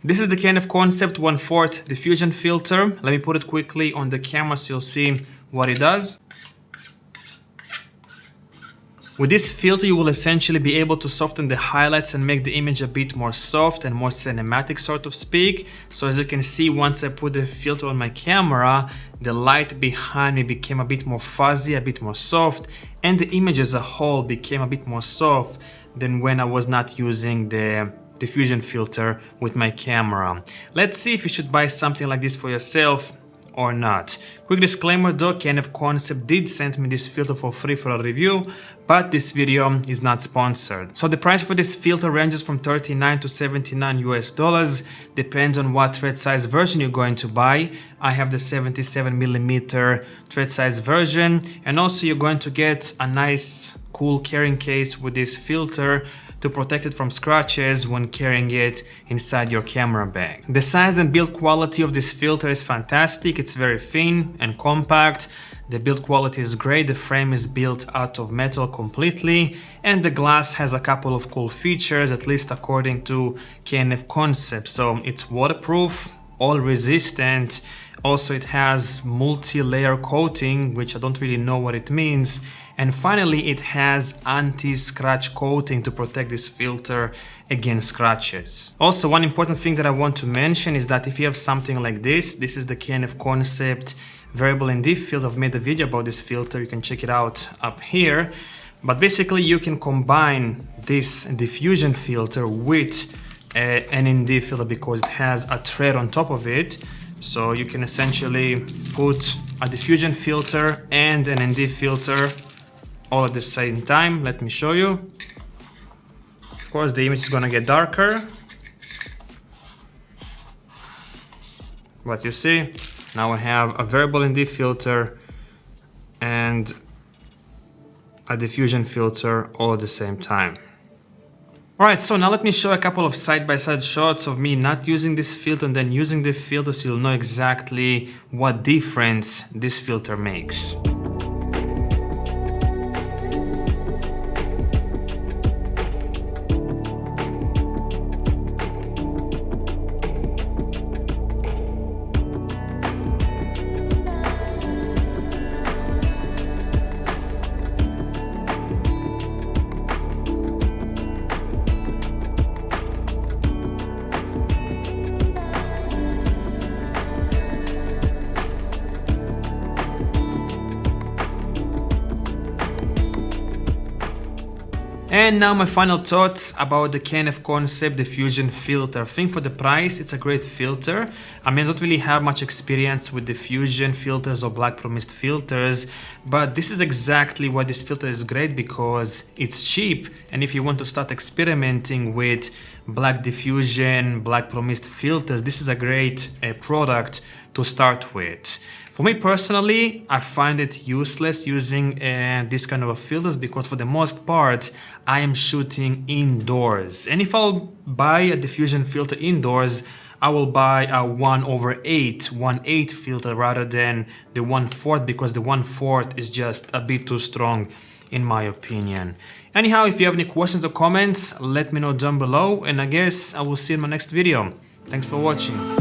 This is the k&fconcept 1/4 diffusion filter. Let me put it quickly on the camera so you'll see what it does. With this filter, you will essentially be able to soften the highlights and make the image a bit more soft and more cinematic, so to speak. So as you can see, once I put the filter on my camera, the light behind me became a bit more fuzzy, a bit more soft, and the image as a whole became a bit more soft than when I was not using the diffusion filter with my camera. Let's see if you should buy something like this for yourself or not. Quick disclaimer though, k&fconcept did send me this filter for free for a review, but this video is not sponsored. So the price for this filter ranges from $39 to $79 US, depends on what thread size version you're going to buy. I have the 77mm thread size version, and also you're going to get a nice cool carrying case with this filter to protect it from scratches when carrying it inside your camera bag. The size and build quality of this filter is fantastic. It's very thin and compact. The build quality is great. The frame is built out of metal completely, and the glass has a couple of cool features, at least according to k&fconcept. So it's waterproof, all resistant. Also, it has multi-layer coating, which I don't really know what it means. And finally, it has anti-scratch coating to protect this filter against scratches. Also, one important thing that I want to mention is that if you have something like this is the k&fconcept variable ND filter. I've made a video about this filter. You can check it out up here. But basically, you can combine this diffusion filter with an ND filter because it has a thread on top of it. So you can essentially put a diffusion filter and an ND filter all at the same time. Let me show you. Of course, the image is gonna get darker. But you see, now I have a variable ND filter and a diffusion filter all at the same time. Alright, so now let me show a couple of side-by-side shots of me not using this filter and then using the filter so you'll know exactly what difference this filter makes. And now my final thoughts about the k&fconcept diffusion filter. I think for the price, it's a great filter. I mean, I don't really have much experience with diffusion filters or black pro mist filters, but this is exactly why this filter is great, because it's cheap. And if you want to start experimenting with black diffusion, black pro mist filters, this is a great product to start with. For me personally, I find it useless using this kind of filters because for the most part, I am shooting indoors. And if I'll buy a diffusion filter indoors, I will buy a 1/8 filter rather than the 1/4, because the 1/4 is just a bit too strong in my opinion. Anyhow, if you have any questions or comments, let me know down below, and I guess I will see you in my next video. Thanks for watching.